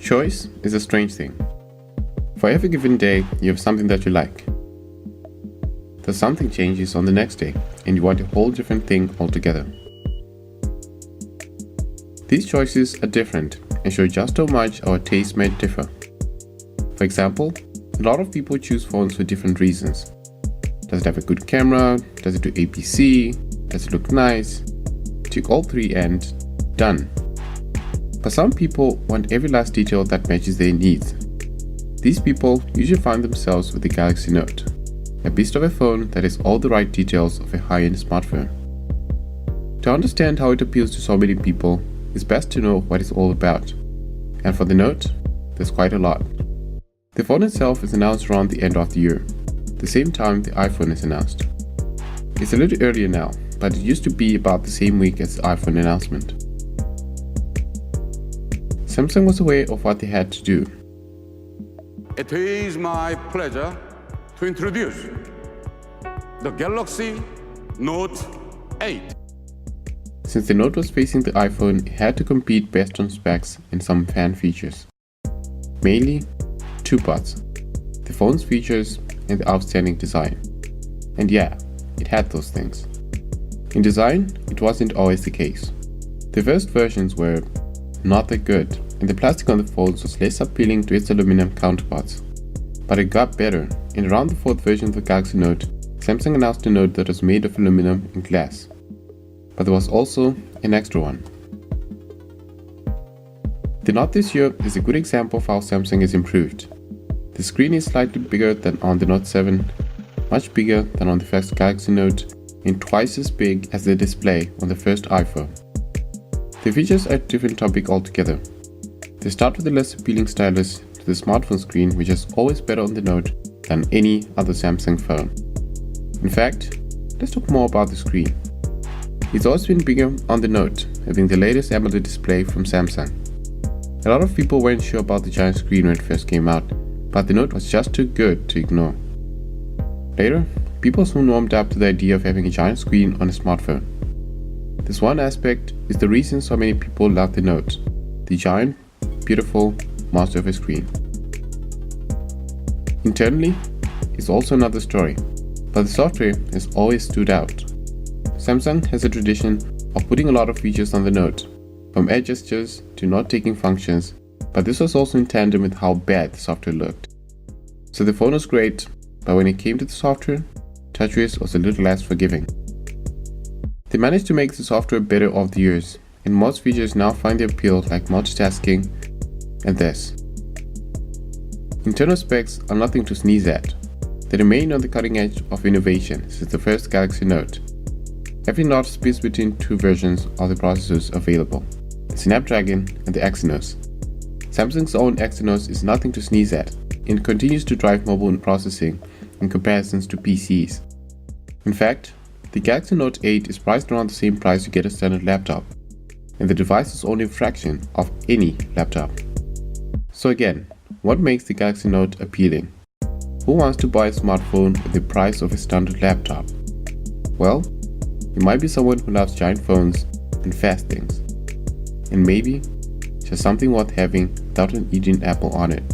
Choice is a strange thing. For every given day, you have something that you like. The something changes on the next day, and you want a whole different thing altogether. These choices are different and show just how much our tastes may differ. For example, a lot of people choose phones for different reasons. Does it have a good camera? Does it do APC? Does it look nice? Tick all three and done. But some people want every last detail that matches their needs. These people usually find themselves with the Galaxy Note, a beast of a phone that has all the right details of a high-end smartphone. To understand how it appeals to so many people, it's best to know what it's all about. And for the Note, there's quite a lot. The phone itself is announced around the end of the year, the same time the iPhone is announced. It's a little earlier now, but it used to be about the same week as the iPhone announcement. Samsung was aware of what they had to do. It is my pleasure to introduce the Galaxy Note 8. Since the Note was facing the iPhone, it had to compete based on specs and some fan features. Mainly, two parts: the phone's features and the outstanding design. And yeah, it had those things. In design, it wasn't always the case. The first versions were not that good, and the plastic on the phones was less appealing to its aluminum counterparts. But it got better, and around the fourth version of the Galaxy Note, Samsung announced a Note that was made of aluminum and glass. But there was also an extra one. The Note this year is a good example of how Samsung has improved. The screen is slightly bigger than on the Note 7, much bigger than on the first Galaxy Note, and twice as big as the display on the first iPhone. The features are a different topic altogether. They start with the less appealing stylus to the smartphone screen, which is always better on the Note than any other Samsung phone. In fact, let's talk more about the screen. It's always been bigger on the Note, having the latest AMOLED display from Samsung. A lot of people weren't sure about the giant screen when it first came out, but the Note was just too good to ignore. Later, people soon warmed up to the idea of having a giant screen on a smartphone. This one aspect is the reason so many people love the Note, the giant, beautiful monster of a screen. Internally, it's also another story, but the software has always stood out. Samsung has a tradition of putting a lot of features on the Note, from air gestures to not taking functions, but this was also in tandem with how bad the software looked. So the phone was great, but when it came to the software, TouchWiz was a little less forgiving. They managed to make the software better over the years, and most features now find their appeal, like multitasking and this. Internal specs are nothing to sneeze at. They remain on the cutting edge of innovation since the first Galaxy Note. Having not split between two versions of the processors available, the Snapdragon and the Exynos. Samsung's own Exynos is nothing to sneeze at and continues to drive mobile processing in comparisons to PCs. In fact, the Galaxy Note 8 is priced around the same price you get a standard laptop, and the device is only a fraction of any laptop. So again, what makes the Galaxy Note appealing? Who wants to buy a smartphone with the price of a standard laptop? Well, it might be someone who loves giant phones and fast things, and maybe just something worth having without an eating apple on it.